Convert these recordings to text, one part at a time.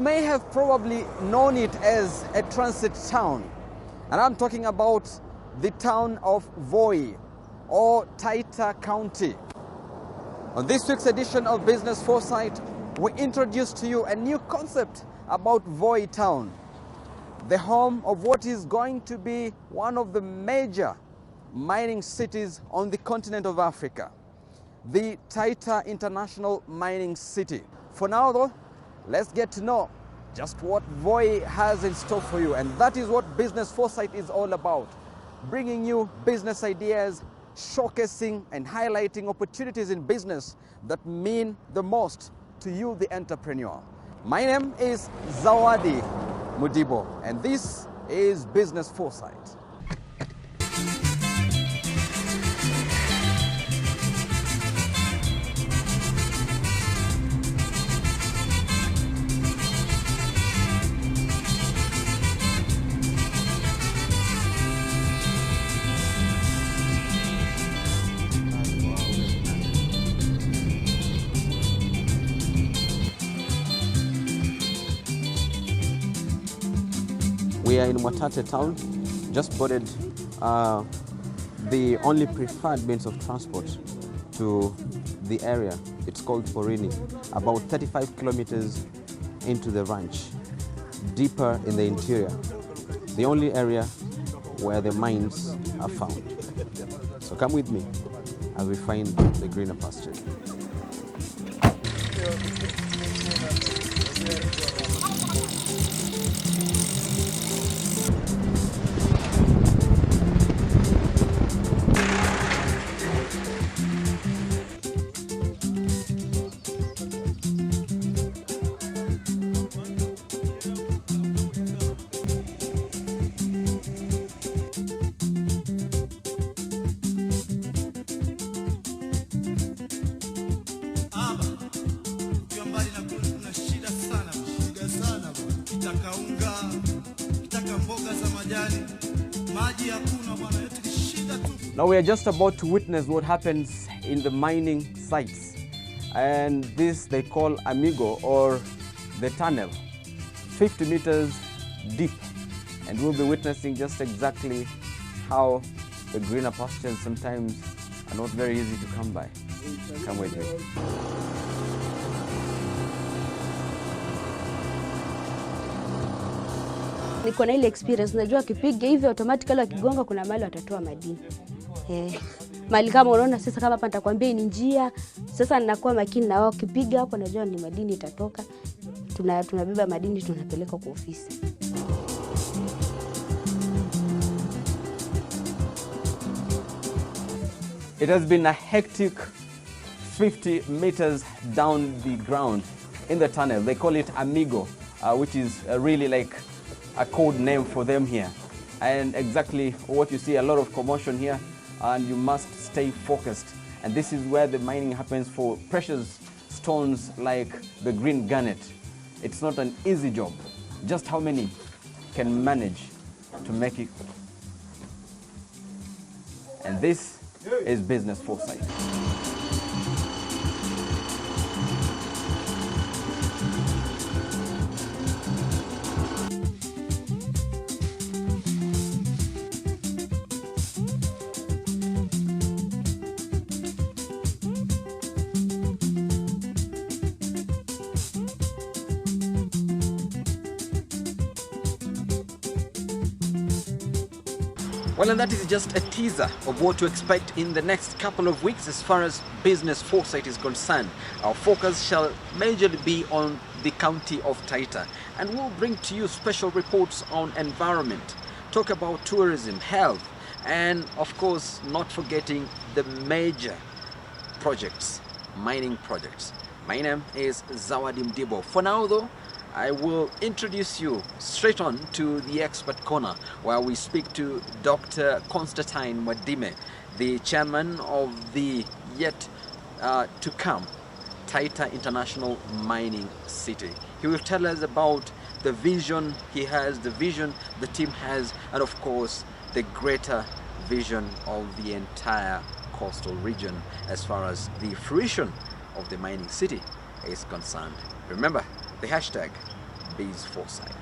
may have probably known it as a transit town, and I'm talking about the town of Voi or Taita County. On this week's edition of Business Foresight, we introduce to you a new concept about Voi town, the home of what is going to be one of the major mining cities on the continent of Africa, the Taita International Mining City. For now though, let's get to know just what Voi has in store for you, and that is what Business Foresight is all about, bringing you business ideas, showcasing and highlighting opportunities in business that mean the most to you, the entrepreneur. My name is Zawadi Mudibo, and this is Business Foresight. We are in Taita town, just boarded the only preferred means of transport to the area. It's called Porini, about 35 kilometers into the ranch, deeper in the interior, the only area where the mines are found. So come with me as we find the greener pasture. Now we are just about to witness what happens in the mining sites, and this they call Amigo, or the tunnel, 50 meters deep, and we'll be witnessing just exactly how the greener pastures sometimes are not very easy to come by. Come with me. Niko na ile experience, najua kipiga hivi automatically akigonga kuna mahali watatoa madini. Mali kama unaona sasa, kama hapa nitakwambia ni njia, sasa ninakuwa makini na wao, kipiga hapo najua ni madini itatoka. Tunabeba madini tunapeleka kwa ofisi. It has been a hectic 50 meters down the ground in the tunnel. They call it Amigo, which is really like a code name for them here. And exactly what you see, a lot of commotion here, and you must stay focused. And this is where the mining happens for precious stones like the green garnet. It's not an easy job. Just how many can manage to make it? And this is Business Foresight. Well, and that is just a teaser of what to expect in the next couple of weeks as far as Business Foresight is concerned. Our focus shall majorly be on the county of Taita, and we'll bring to you special reports on environment, talk about tourism, health, and of course not forgetting the major projects, mining projects. My name is Zawadi Mudibo. For now though, I will introduce you straight on to the expert corner, where we speak to Dr. Constantine Mwadime, the chairman of the yet to come Taita International Mining City. He will tell us about the vision he has, the vision the team has, and of course the greater vision of the entire coastal region as far as the fruition of the mining city is concerned. Remember the hashtag Biz Foresight.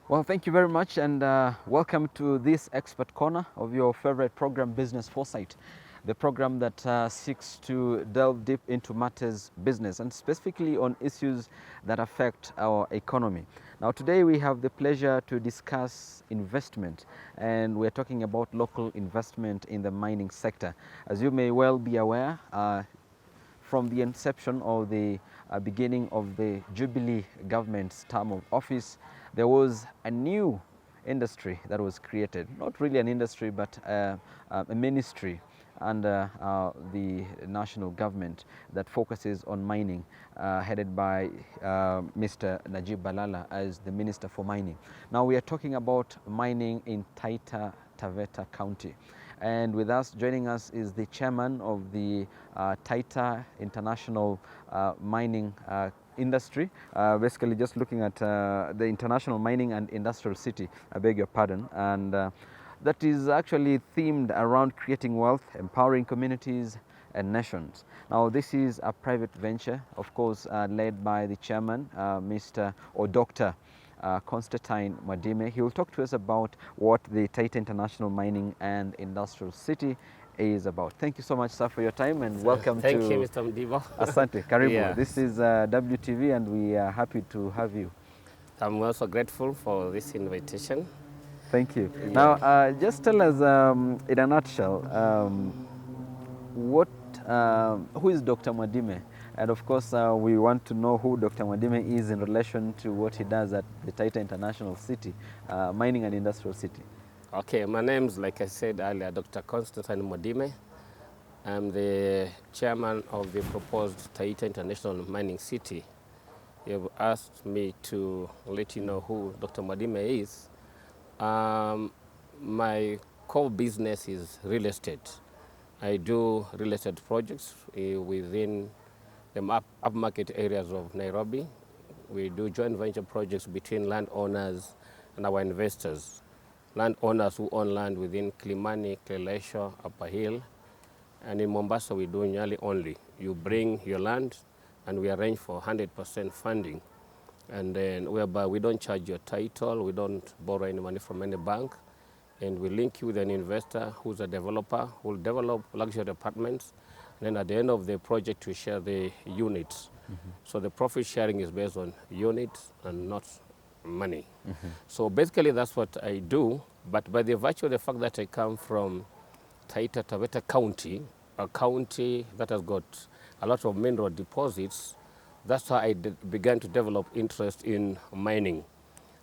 Well, thank you very much, and welcome to this expert corner of your favorite program, Business Foresight, the program that seeks to delve deep into matters business and specifically on issues that affect our economy. Now, today we have the pleasure to discuss investment, and we're talking about local investment in the mining sector. As you may well be aware, from the inception or the beginning of the Jubilee government's term of office, there was a new industry that was created. Not really an industry, but a ministry under the national government that focuses on mining, headed by Mr. Najib Balala as the Minister for Mining. Now we are talking about mining in Taita Taveta County. And with us, joining us is the chairman of the Taita International Mining industry, basically just looking at the International Mining and Industrial City, I beg your pardon, and that is actually themed around creating wealth, empowering communities and nations. Now this is a private venture, of course, led by the chairman, Mr. or Dr. Constantine Madime. He will talk to us about what the Taita International Mining and Industrial City is about. Thank you so much, sir, for your time, and welcome. Thank you, Mr. Mudibo. Asante, karibu. Yes. This is WTV, and we are happy to have you. I'm also grateful for this invitation. Thank you. Yeah. Now, just tell us in a nutshell, who is Dr. Madime? And of course, we want to know who Dr. Madime is in relation to what he does at the Taita International City, Mining and Industrial City. Okay, my name's, like I said earlier, Dr. Constantine Madime. I'm the chairman of the proposed Taita International Mining City. You've asked me to let you know who Dr. Madime is. My core business is real estate. I do real estate projects within the upmarket areas of Nairobi. We do joint venture projects between landowners and our investors. Landowners who own land within Kilimani, Kileleshwa, Upper Hill. And in Mombasa, we do Nyali only. You bring your land and we arrange for 100% funding. And then whereby we don't charge your title, we don't borrow any money from any bank. And we link you with an investor who's a developer who will develop luxury apartments. And then at the end of the project, we share the units. Mm-hmm. So the profit sharing is based on units and not money. Mm-hmm. So basically that's what I do. But by the virtue of the fact that I come from Taita Taveta County, a county that has got a lot of mineral deposits, that's how I began to develop interest in mining.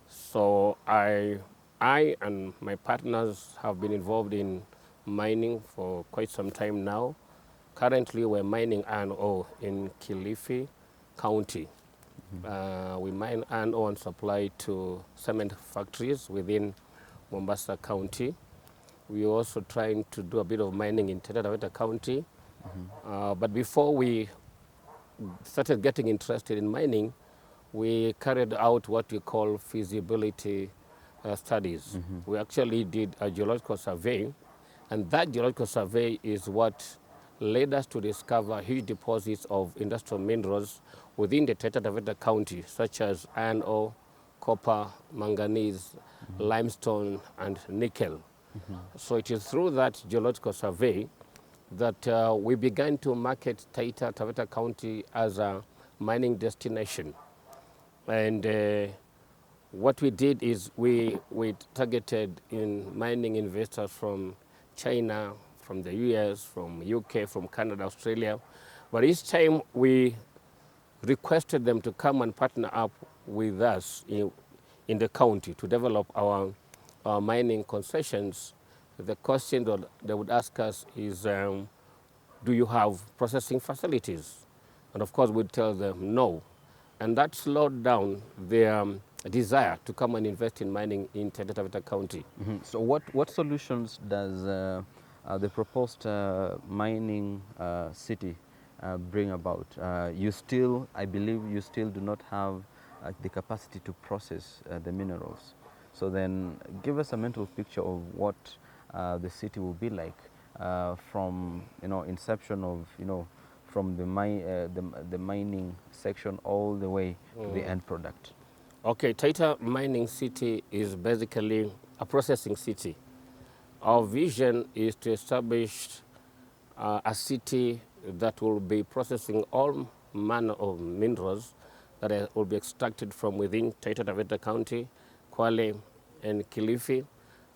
So I and my partners have been involved in mining for quite some time now. Currently, we're mining iron ore in Kilifi County. Mm-hmm. We mine iron ore and supply to cement factories within Mombasa County. We're also trying to do a bit of mining in Taita Taveta County. Mm-hmm. But before we started getting interested in mining, we carried out what we call feasibility studies. Mm-hmm. We actually did a geological survey, and that geological survey is what led us to discover huge deposits of industrial minerals within the Taita Taveta County, such as iron ore, copper, manganese, mm-hmm. limestone, and nickel. Mm-hmm. So it is through that geological survey that we began to market Taita Taveta County as a mining destination. And what we did is we targeted in mining investors from China, from the US, from UK, from Canada, Australia. But each time we requested them to come and partner up with us in the county to develop our mining concessions, the question that they would ask us is, do you have processing facilities? And of course, we'd tell them no. And that slowed down their desire to come and invest in mining in Taita Taveta County. So what solutions does the proposed mining city bring about? I believe you still do not have the capacity to process the minerals. So then give us a mental picture of what the city will be like from inception of from the mining section all the way to the end product. Okay, Taita Mining City is basically a processing city. Our vision is to establish a city that will be processing all manner of minerals that will be extracted from within Taita Taveta County, Kwale and Kilifi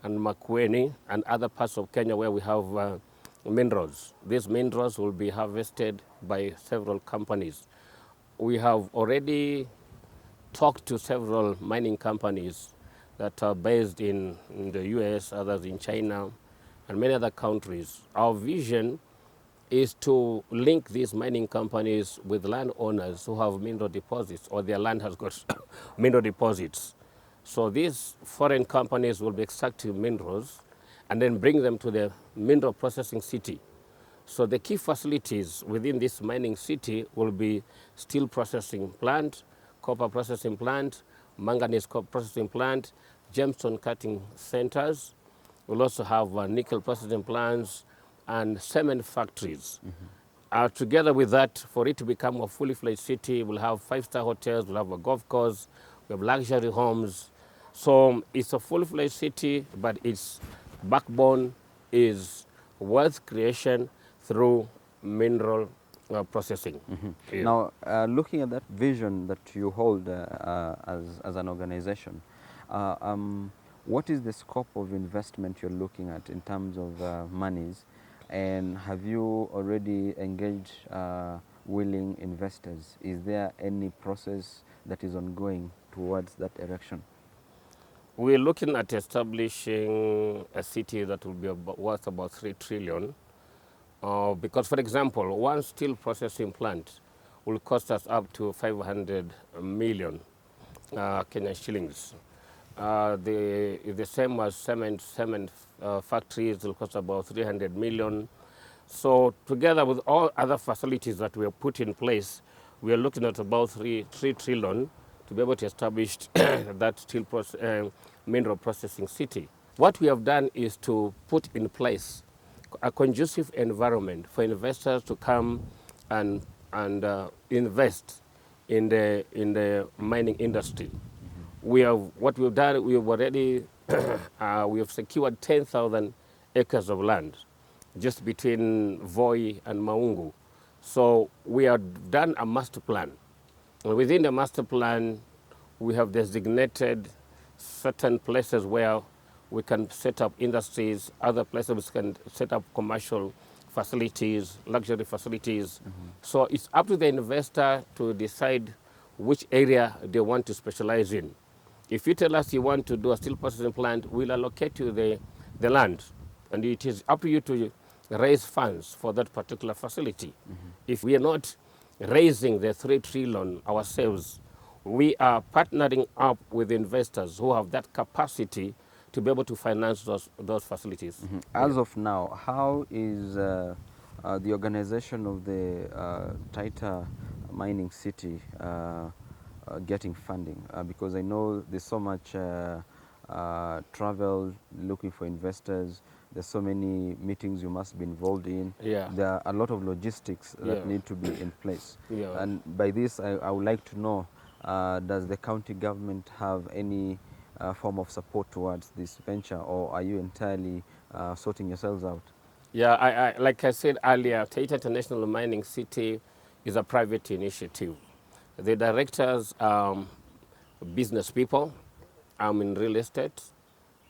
and Makueni and other parts of Kenya where we have minerals. These minerals will be harvested by several companies. We have already talked to several mining companies that are based in the US, others in China, and many other countries. Our vision is to link these mining companies with landowners who have mineral deposits or their land has got mineral deposits. So these foreign companies will be extracting minerals and then bring them to the mineral processing city. So the key facilities within this mining city will be steel processing plant, copper processing plant, manganese processing plant, gemstone cutting centers. We'll also have nickel processing plants and cement factories. Together with that, for it to become a fully fledged city, we'll have five-star hotels, we'll have a golf course, we have luxury homes. So it's a fully fledged city, but its backbone is wealth creation through mineral processing. Yeah. Now, looking at that vision that you hold as an organization, what is the scope of investment you're looking at in terms of monies? And have you already engaged willing investors? Is there any process that is ongoing towards that direction? We're looking at establishing a city that will be worth about 3 trillion. Because, for example, one steel processing plant will cost us up to 500 million Kenyan shillings. The same as cement factories will cost about 300 million. So together with all other facilities that we have put in place, we are looking at about 3 trillion to be able to establish that steel mineral processing city. What we have done is to put in place a conducive environment for investors to come and invest in the mining industry. What we've done, we have already we have secured 10,000 acres of land just between Voi and Maungu. So we have done a master plan. And within the master plan, we have designated certain places where we can set up industries, other places we can set up commercial facilities, luxury facilities. So it's up to the investor to decide which area they want to specialize in. If you tell us you want to do a steel processing plant, we'll allocate you the land. And it is up to you to raise funds for that particular facility. If we are not raising the 3 trillion ourselves, we are partnering up with investors who have that capacity to be able to finance those facilities. As of now, how is the organization of the Taita Mining City getting funding? Because I know there's so much travel looking for investors. There's so many meetings you must be involved in. Yeah. There are a lot of logistics that need to be in place. Yeah. And by this, I would like to know, does the county government have any form of support towards this venture, or are you entirely sorting yourselves out? Yeah, like I said earlier, Taita International Mining City is a private initiative. The directors are business people. I'm in real estate.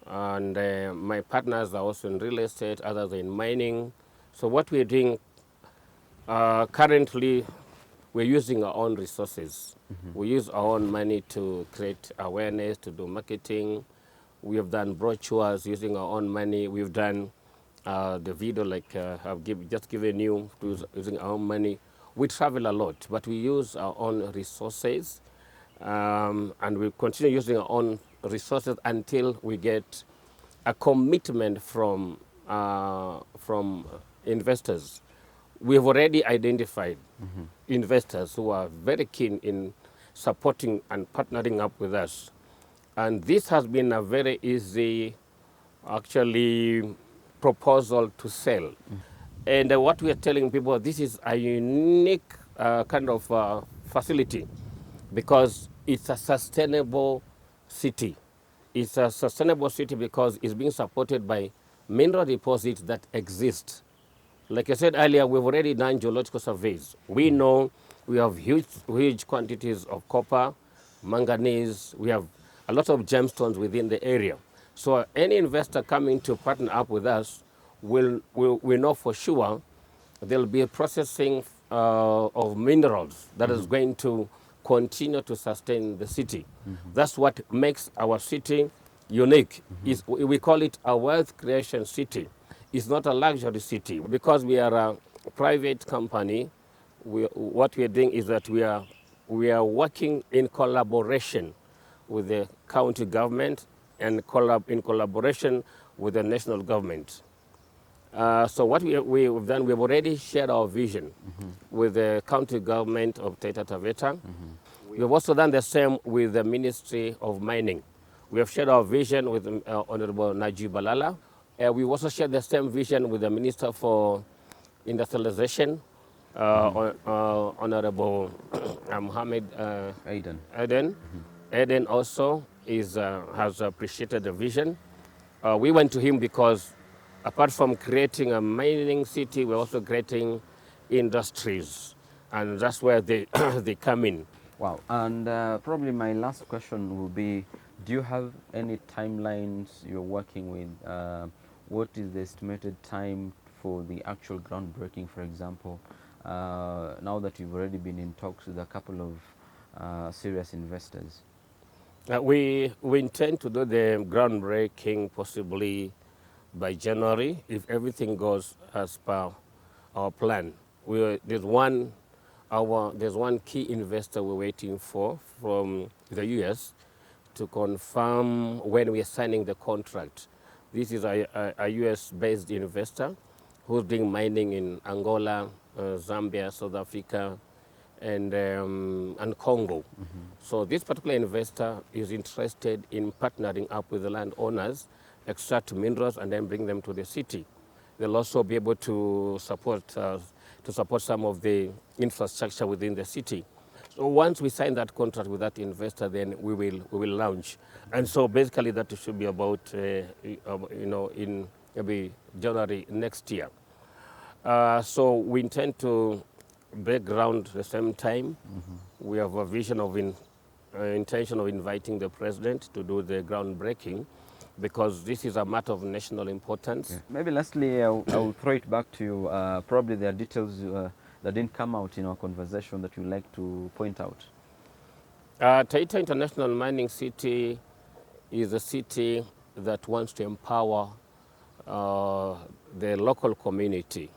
And my partners are also in real estate, others are in mining. So what we're doing currently, we're using our own resources. We use our own money to create awareness, to do marketing. We have done brochures using our own money. We've done the video like just given you using our own money. We travel a lot, but we use our own resources, and we continue using our own resources until we get a commitment from investors. We have already identified investors who are very keen in supporting and partnering up with us. And this has been a very easy, actually, proposal to sell. And what we are telling people, this is a unique kind of facility because it's a sustainable city. It's a sustainable city because it's being supported by mineral deposits that exist. Like I said earlier, we've already done geological surveys. We know we have huge quantities of copper, manganese. We have a lot of gemstones within the area. So any investor coming to partner up with us will know for sure there'll be a processing of minerals that is going to continue to sustain the city. That's what makes our city unique. We call it a wealth creation city. It's not a luxury city. Because we are a private company, what we are doing is that we are working in collaboration with the county government and in collaboration with the national government. So what we've done, we've already shared our vision with the county government of Taita Taveta. We've also done the same with the Ministry of Mining. We have shared our vision with Honorable Najib Balala. We've also shared the same vision with the Minister for Industrialization, Honorable Mohammed Aden. Aden also has appreciated the vision. We went to him because apart from creating a mining city, we're also creating industries. And that's where they, they come in. Wow. And probably my last question will be, do you have any timelines you're working with? What is the estimated time for the actual groundbreaking, for example, now that you've already been in talks with a couple of serious investors? We intend to do the groundbreaking possibly by January if everything goes as per our plan. There's one key investor we're waiting for from the US to confirm when we're signing the contract. This is a US-based investor who's doing mining in Angola, Zambia, South Africa, and Congo. So this particular investor is interested in partnering up with the landowners, extract minerals, and then bring them to the city. They'll also be able to support some of the infrastructure within the city. So once we sign that contract with that investor, then we will launch. And so basically that should be about in maybe January next year. So we intend to break ground the same time. We have a vision of intention of inviting the president to do the groundbreaking because this is a matter of national importance. Yeah. Maybe lastly, I will throw it back to you. Probably there are details that didn't come out in our conversation that you'd like to point out. Taita International Mining City is a city that wants to empower the local community.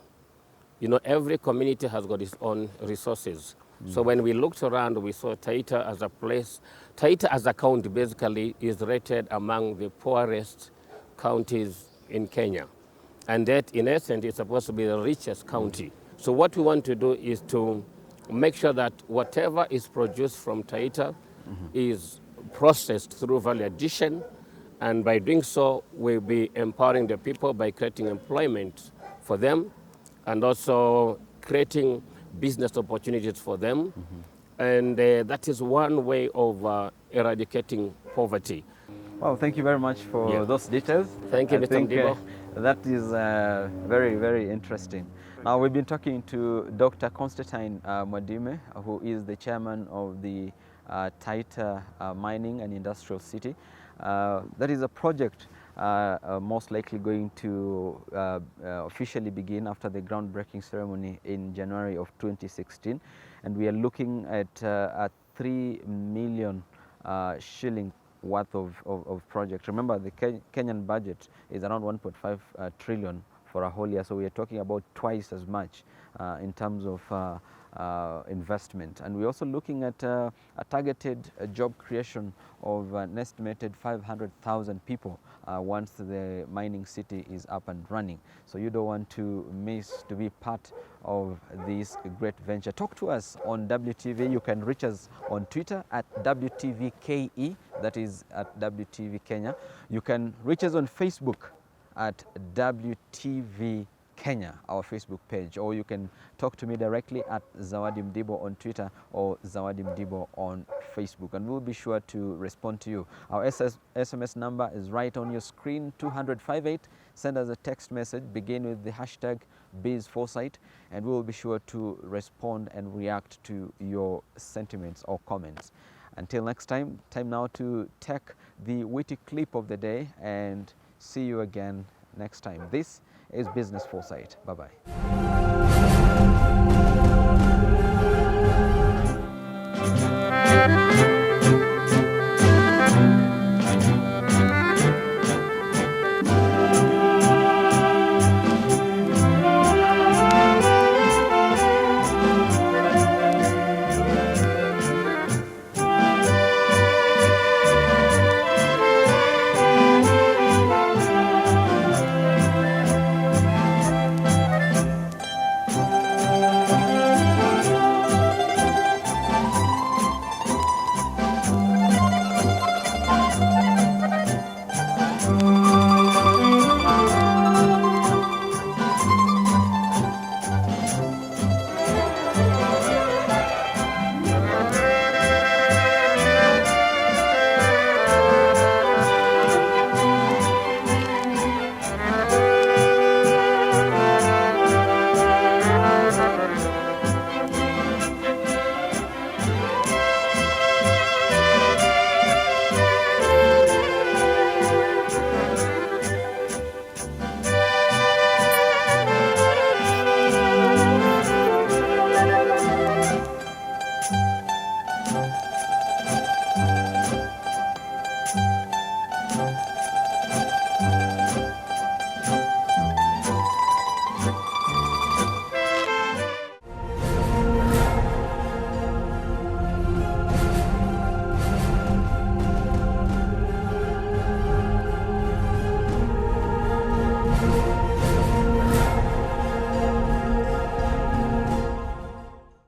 You know, every community has got its own resources. So when we looked around, we saw Taita as a place. Taita as a county basically is rated among the poorest counties in Kenya. And that, in essence, is supposed to be the richest county. So what we want to do is to make sure that whatever is produced from Taita is processed through value addition. And by doing so, we'll be empowering the people by creating employment for them and also creating business opportunities for them. And that is one way of eradicating poverty. Well, thank you very much for those details. Thank you, Mr. Mudibo. That is very, very interesting. Now, we've been talking to Dr. Constantine Mwadime, who is the chairman of the Taita Mining and Industrial City. That is a project most likely going to officially begin after the groundbreaking ceremony in January of 2016. And we are looking at a 3 million shilling worth of project. Remember, the Kenyan budget is around 1.5 trillion for a whole year, so we are talking about twice as much in terms of investment. And we're also looking at a targeted job creation of an estimated 500,000 people once the mining city is up and running. So you don't want to miss to be part of this great venture. Talk to us on WTV. You can reach us on Twitter at WTVKE, that is at WTV Kenya. You can reach us on Facebook at WTV Kenya, our Facebook page, or you can talk to me directly at Zawadi Mudibo on Twitter or Zawadi Mudibo on Facebook, and we'll be sure to respond to you. Our SMS number is right on your screen, 20058. Send us a text message, begin with the hashtag BizForesight, and we will be sure to respond and react to your sentiments or comments. Until next time, time now to take the witty clip of the day, and see you again next time. This is Business Foresight. Bye-bye.